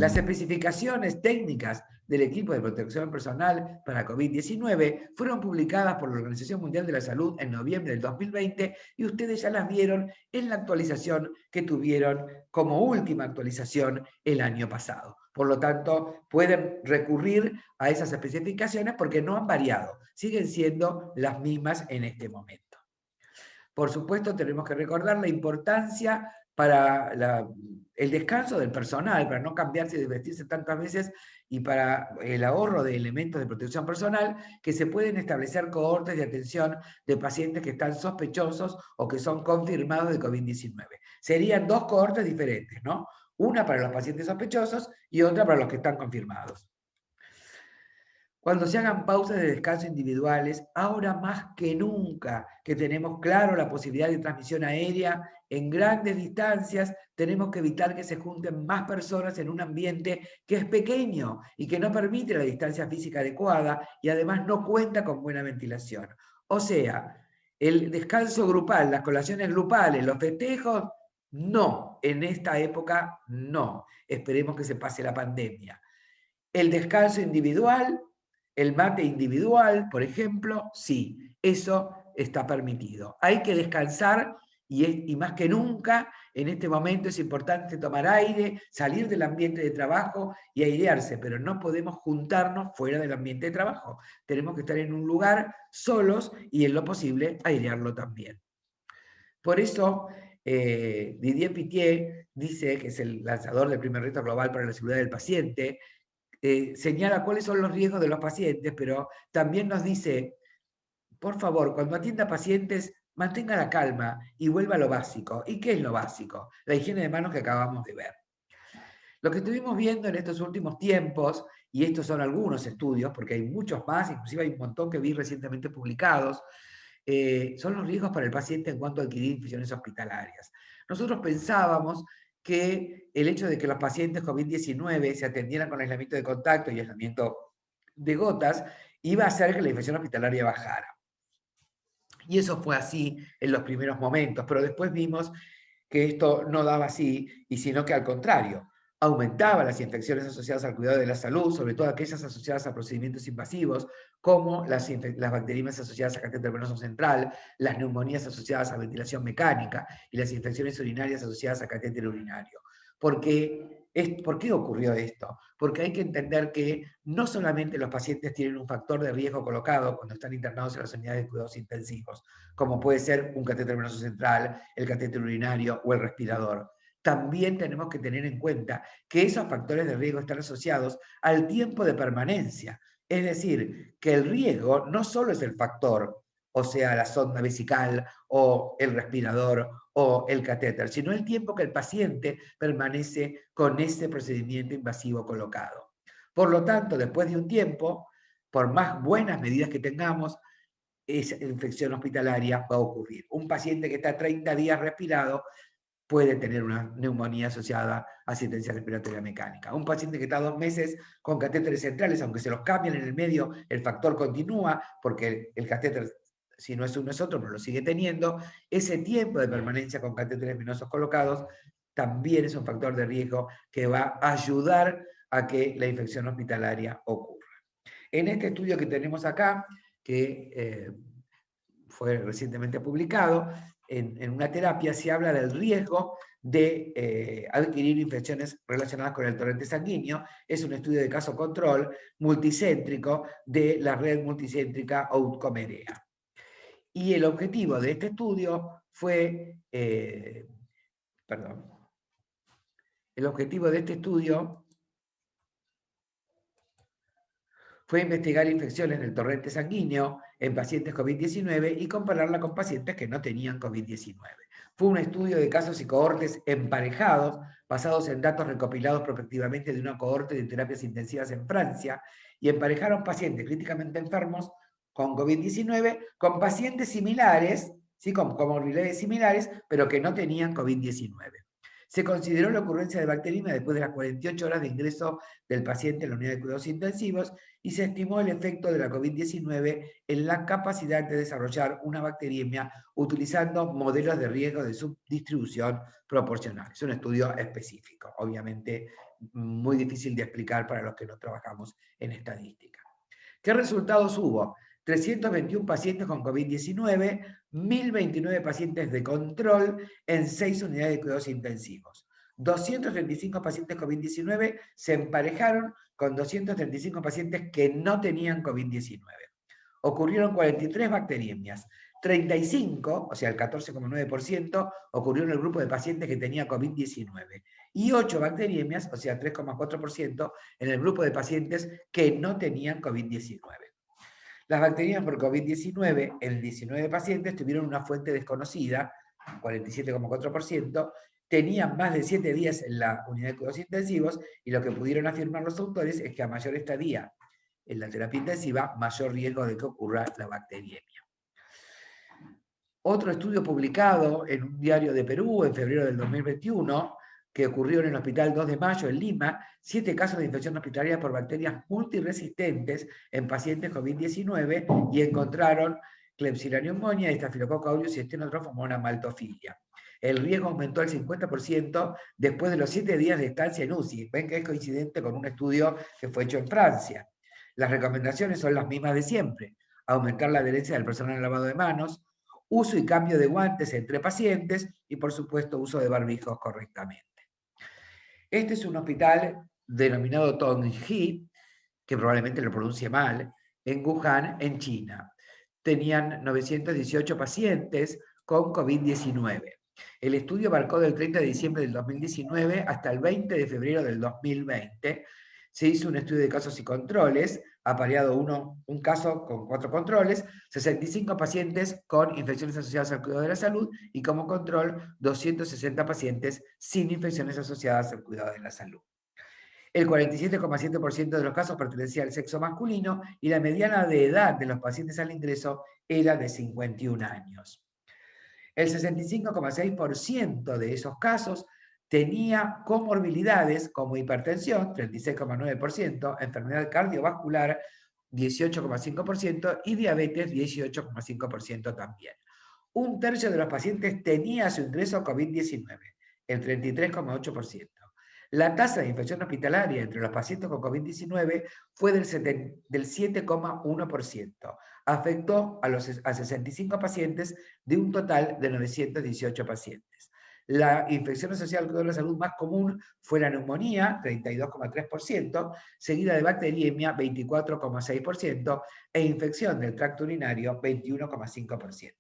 Las especificaciones técnicas del equipo de protección personal para COVID-19 fueron publicadas por la Organización Mundial de la Salud en noviembre del 2020 y ustedes ya las vieron en la actualización que tuvieron como última actualización el año pasado. Por lo tanto, pueden recurrir a esas especificaciones porque no han variado, siguen siendo las mismas en este momento. Por supuesto, tenemos que recordar la importancia para el descanso del personal, para no cambiarse y vestirse tantas veces, y para el ahorro de elementos de protección personal, que se pueden establecer cohortes de atención de pacientes que están sospechosos o que son confirmados de COVID-19. Serían dos cohortes diferentes, ¿no? Una para los pacientes sospechosos y otra para los que están confirmados. Cuando se hagan pausas de descanso individuales, ahora más que nunca que tenemos claro la posibilidad de transmisión aérea en grandes distancias, tenemos que evitar que se junten más personas en un ambiente que es pequeño y que no permite la distancia física adecuada y además no cuenta con buena ventilación. O sea, el descanso grupal, las colaciones grupales, los festejos, no, en esta época no. Esperemos que se pase la pandemia. El descanso individual, el mate individual, por ejemplo, sí, eso está permitido. Hay que descansar y más que nunca en este momento es importante tomar aire, salir del ambiente de trabajo y airearse, pero no podemos juntarnos fuera del ambiente de trabajo. Tenemos que estar en un lugar solos y en lo posible airearlo también. Por eso, Didier Pittier dice, que es el lanzador del primer reto global para la seguridad del paciente, señala cuáles son los riesgos de los pacientes, pero también nos dice, por favor, cuando atienda pacientes, mantenga la calma y vuelva a lo básico. ¿Y qué es lo básico? La higiene de manos que acabamos de ver. Lo que estuvimos viendo en estos últimos tiempos, y estos son algunos estudios, porque hay muchos más, inclusive hay un montón que vi recientemente publicados, son los riesgos para el paciente en cuanto a adquirir infecciones hospitalarias. Nosotros pensábamos que el hecho de que los pacientes COVID-19 se atendieran con aislamiento de contacto y aislamiento de gotas iba a hacer que la infección hospitalaria bajara. Y eso fue así en los primeros momentos, pero después vimos que esto no daba así, y sino que al contrario, aumentaba las infecciones asociadas al cuidado de la salud, sobre todo aquellas asociadas a procedimientos invasivos, como las bacteriemias asociadas a catéter venoso central, las neumonías asociadas a ventilación mecánica y las infecciones urinarias asociadas a catéter urinario. ¿Por qué ocurrió esto? Porque hay que entender que no solamente los pacientes tienen un factor de riesgo colocado cuando están internados en las unidades de cuidados intensivos, como puede ser un catéter venoso central, el catéter urinario o el respirador. También tenemos que tener en cuenta que esos factores de riesgo están asociados al tiempo de permanencia. Es decir, que el riesgo no solo es el factor, o sea, la sonda vesical o el respirador o el catéter, sino el tiempo que el paciente permanece con ese procedimiento invasivo colocado. Por lo tanto, después de un tiempo, por más buenas medidas que tengamos, esa infección hospitalaria va a ocurrir. Un paciente que está 30 días respirado puede tener una neumonía asociada a asistencia respiratoria mecánica. Un paciente que está 2 meses con catéteres centrales, aunque se los cambien en el medio, el factor continúa, porque el catéter, si no es uno es otro, pero lo sigue teniendo. Ese tiempo de permanencia con catéteres venosos colocados también es un factor de riesgo que va a ayudar a que la infección hospitalaria ocurra. En este estudio que tenemos acá, que fue recientemente publicado, en una terapia se habla del riesgo de adquirir infecciones relacionadas con el torrente sanguíneo. Es un estudio de caso control multicéntrico de la red multicéntrica Outcomerea. Y el objetivo de este estudio fue, el objetivo de este estudio fue investigar infecciones del torrente sanguíneo en pacientes COVID-19 y compararla con pacientes que no tenían COVID-19. Fue un estudio de casos y cohortes emparejados, basados en datos recopilados prospectivamente de una cohorte de terapias intensivas en Francia, y emparejaron pacientes críticamente enfermos con COVID-19 con pacientes similares, ¿sí? Con comorbilidades similares, pero que no tenían COVID-19. Se consideró la ocurrencia de bacteriemia después de las 48 horas de ingreso del paciente en la unidad de cuidados intensivos y se estimó el efecto de la COVID-19 en la capacidad de desarrollar una bacteriemia utilizando modelos de riesgo de subdistribución proporcional. Es un estudio específico, obviamente muy difícil de explicar para los que no trabajamos en estadística. ¿Qué resultados hubo? 321 pacientes con COVID-19, 1029 pacientes de control en 6 unidades de cuidados intensivos. 235 pacientes COVID-19 se emparejaron con 235 pacientes que no tenían COVID-19. Ocurrieron 43 bacteriemias. 35, o sea, el 14,9%, ocurrió en el grupo de pacientes que tenía COVID-19. Y 8 bacteriemias, o sea, 3,4%, en el grupo de pacientes que no tenían COVID-19. Las bacterias por COVID-19 en 19 pacientes tuvieron una fuente desconocida, 47,4%, tenían más de 7 días en la unidad de cuidados intensivos y lo que pudieron afirmar los autores es que a mayor estadía en la terapia intensiva, mayor riesgo de que ocurra la bacteriemia. Otro estudio publicado en un diario de Perú en febrero del 2021, que ocurrió en el Hospital 2 de Mayo en Lima, 7 casos de infección hospitalaria por bacterias multiresistentes en pacientes COVID-19 y encontraron Klebsiella pneumoniae, Staphylococcus aureus y Stenotrophomonas maltophilia. El riesgo aumentó al 50% después de los 7 días de estancia en UCI. Ven que es coincidente con un estudio que fue hecho en Francia. Las recomendaciones son las mismas de siempre. Aumentar la adherencia del personal al lavado de manos, uso y cambio de guantes entre pacientes y, por supuesto, uso de barbijos correctamente. Este es un hospital denominado Tongji, que probablemente lo pronuncie mal, en Wuhan, en China. Tenían 918 pacientes con COVID-19. El estudio abarcó del 30 de diciembre del 2019 hasta el 20 de febrero del 2020. Se hizo un estudio de casos y controles, apareado un caso con 4 controles, 65 pacientes con infecciones asociadas al cuidado de la salud y como control 260 pacientes sin infecciones asociadas al cuidado de la salud. El 47,7% de los casos pertenecía al sexo masculino y la mediana de edad de los pacientes al ingreso era de 51 años. El 65,6% de esos casos tenía comorbilidades como hipertensión, 36,9%, enfermedad cardiovascular, 18,5% y diabetes, 18,5% también. Un tercio de los pacientes tenía su ingreso COVID-19, el 33,8%. La tasa de infección hospitalaria entre los pacientes con COVID-19 fue del 7,1%. Afectó a 65 pacientes de un total de 918 pacientes. La infección asociada al cuidado de la salud más común fue la neumonía, 32,3%, seguida de bacteriemia, 24,6%, e infección del tracto urinario, 21,5%.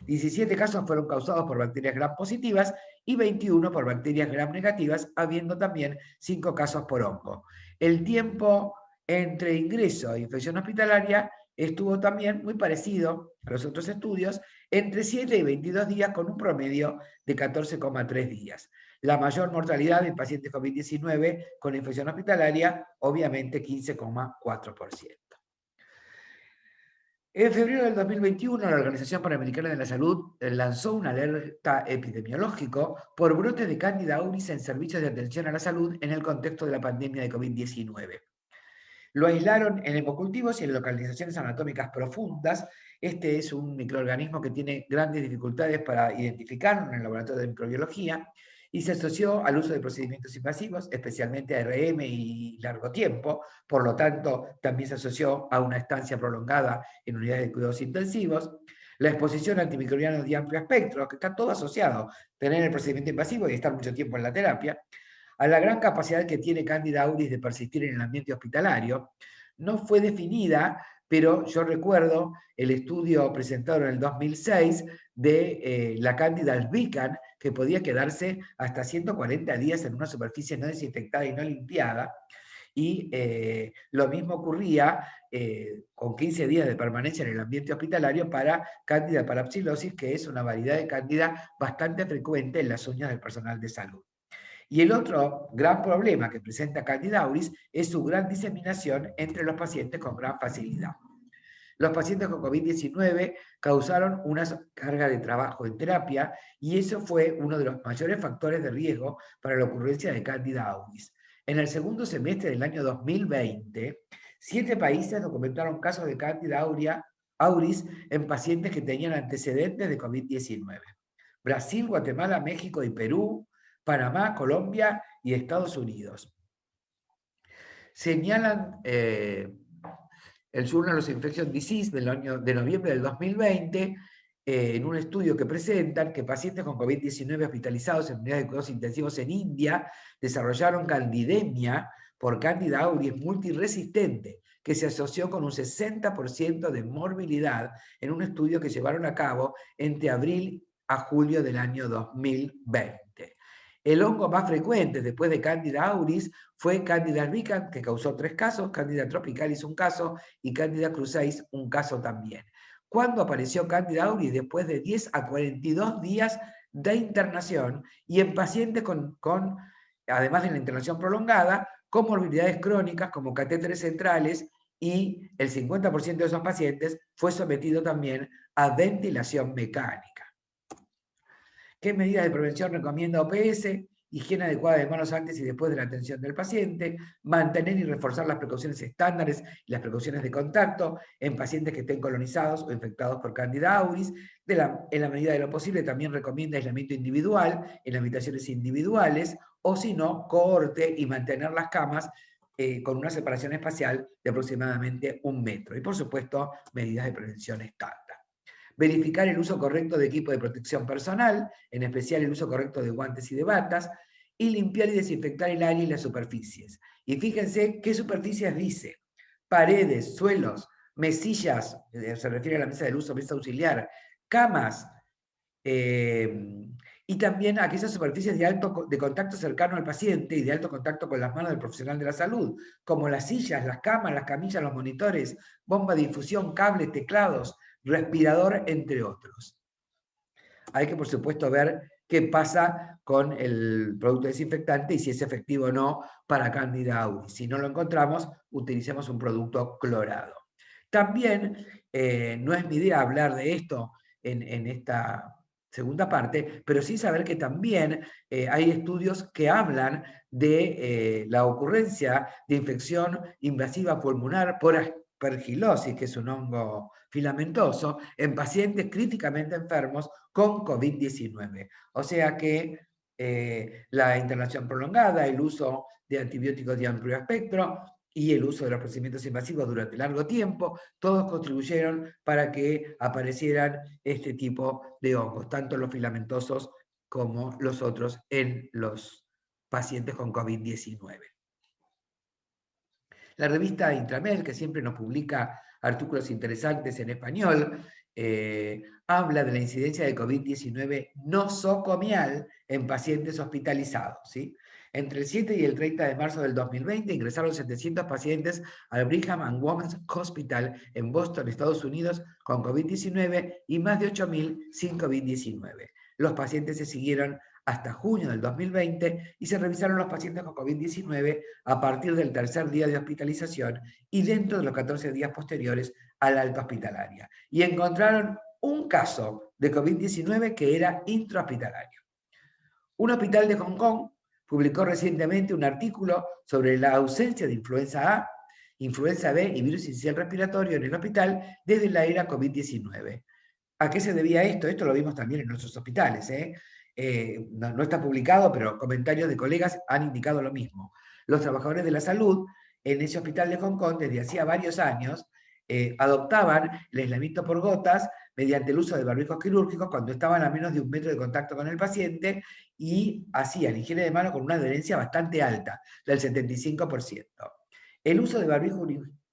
17 casos fueron causados por bacterias Gram positivas y 21 por bacterias Gram negativas, habiendo también 5 casos por hongo. El tiempo entre ingreso e infección hospitalaria estuvo también muy parecido a los otros estudios, entre 7 y 22 días con un promedio de 14,3 días. La mayor mortalidad en pacientes COVID-19 con infección hospitalaria, obviamente 15,4%. En febrero del 2021, la Organización Panamericana de la Salud lanzó una alerta epidemiológico por brotes de Candida auris en servicios de atención a la salud en el contexto de la pandemia de COVID-19. Lo aislaron en hemocultivos y en localizaciones anatómicas profundas. Este es un microorganismo que tiene grandes dificultades para identificarlo en el laboratorio de microbiología y se asoció al uso de procedimientos invasivos, especialmente ARM y largo tiempo. Por lo tanto, también se asoció a una estancia prolongada en unidades de cuidados intensivos. La exposición a antimicrobianos de amplio espectro, que está todo asociado, tener el procedimiento invasivo y estar mucho tiempo en la terapia, a la gran capacidad que tiene Candida auris de persistir en el ambiente hospitalario. No fue definida, pero yo recuerdo el estudio presentado en el 2006 de la Candida albicans, que podía quedarse hasta 140 días en una superficie no desinfectada y no limpiada, y lo mismo ocurría con 15 días de permanencia en el ambiente hospitalario para Candida parapsilosis, que es una variedad de Candida bastante frecuente en las uñas del personal de salud. Y el otro gran problema que presenta Candida auris es su gran diseminación entre los pacientes con gran facilidad. Los pacientes con COVID-19 causaron una carga de trabajo en terapia y eso fue uno de los mayores factores de riesgo para la ocurrencia de Candida auris. En el segundo semestre del año 2020, 7 países documentaron casos de Candida auris en pacientes que tenían antecedentes de COVID-19. Brasil, Guatemala, México y Perú, Panamá, Colombia y Estados Unidos. Señalan el Journal of Infectious Disease de noviembre del 2020, en un estudio que presentan que pacientes con COVID-19 hospitalizados en unidades de cuidados intensivos en India desarrollaron candidemia por Candida auris multiresistente, que se asoció con un 60% de morbilidad en un estudio que llevaron a cabo entre abril a julio del año 2020. El hongo más frecuente después de Candida auris fue Candida albicans, que causó 3 casos, Candida tropicalis un caso y Candida cruzalis un caso también. ¿Cuándo apareció Candida auris? Después de 10 a 42 días de internación y en pacientes con además de la internación prolongada, comorbilidades crónicas como catéteres centrales, y el 50% de esos pacientes fue sometido también a ventilación mecánica. ¿Qué medidas de prevención recomienda OPS? Higiene adecuada de manos antes y después de la atención del paciente, mantener y reforzar las precauciones estándares y las precauciones de contacto en pacientes que estén colonizados o infectados por Candida auris. En la medida de lo posible también recomienda aislamiento individual en habitaciones individuales, o si no, cohorte y mantener las camas con una separación espacial de aproximadamente 1 metro. Y por supuesto, medidas de prevención estándar. Verificar el uso correcto de equipo de protección personal, en especial el uso correcto de guantes y de batas, y limpiar y desinfectar el área y las superficies. Y fíjense qué superficies dice: paredes, suelos, mesillas, se refiere a la mesa del uso, mesa auxiliar, camas, y también aquellas superficies de contacto cercano al paciente y de alto contacto con las manos del profesional de la salud, como las sillas, las camas, las camillas, los monitores, bomba de infusión, cables, teclados, respirador, entre otros. Hay que, por supuesto, ver qué pasa con el producto desinfectante y si es efectivo o no para Candida auris. Si no lo encontramos, utilicemos un producto clorado. También no es mi idea hablar de esto en esta segunda parte, pero sí saber que también hay estudios que hablan de la ocurrencia de infección invasiva pulmonar por aspergilosis, que es un hongo filamentoso, en pacientes críticamente enfermos con COVID-19. O sea que la internación prolongada, el uso de antibióticos de amplio espectro y el uso de los procedimientos invasivos durante largo tiempo, todos contribuyeron para que aparecieran este tipo de hongos, tanto los filamentosos como los otros en los pacientes con COVID-19. La revista Intramed, que siempre nos publica artículos interesantes en español, habla de la incidencia de COVID-19 nosocomial en pacientes hospitalizados, ¿sí? Entre el 7 y el 30 de marzo del 2020 ingresaron 700 pacientes al Brigham and Women's Hospital en Boston, Estados Unidos, con COVID-19 y más de 8.000 sin COVID-19. Los pacientes se siguieron hasta junio del 2020 y se revisaron los pacientes con COVID-19 a partir del tercer día de hospitalización y dentro de los 14 días posteriores a la alta hospitalaria. Y encontraron un caso de COVID-19 que era intrahospitalario. Un hospital de Hong Kong publicó recientemente un artículo sobre la ausencia de influenza A, influenza B y virus incisional respiratorio en el hospital desde la era COVID-19. ¿A qué se debía esto? Esto lo vimos también en nuestros hospitales, no está publicado, pero comentarios de colegas han indicado lo mismo. Los trabajadores de la salud en ese hospital de Hong Kong desde hacía varios años adoptaban el aislamiento por gotas mediante el uso de barbijos quirúrgicos cuando estaban a menos de 1 metro de contacto con el paciente y hacían higiene de mano con una adherencia bastante alta, del 75%. El uso de barbijo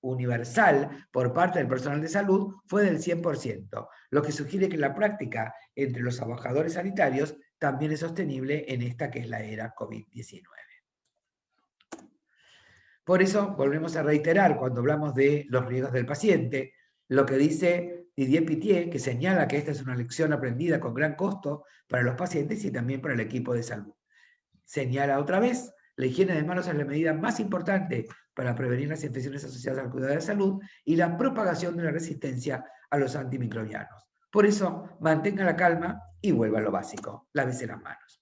universal por parte del personal de salud fue del 100%, lo que sugiere que la práctica entre los trabajadores sanitarios también es sostenible en esta que es la era COVID-19. Por eso volvemos a reiterar cuando hablamos de los riesgos del paciente, lo que dice Didier Pittier, que señala que esta es una lección aprendida con gran costo para los pacientes y también para el equipo de salud. Señala otra vez La higiene de manos es la medida más importante para prevenir las infecciones asociadas al cuidado de la salud y la propagación de la resistencia a los antimicrobianos. Por eso, mantenga la calma y vuelva a lo básico, lávese las manos.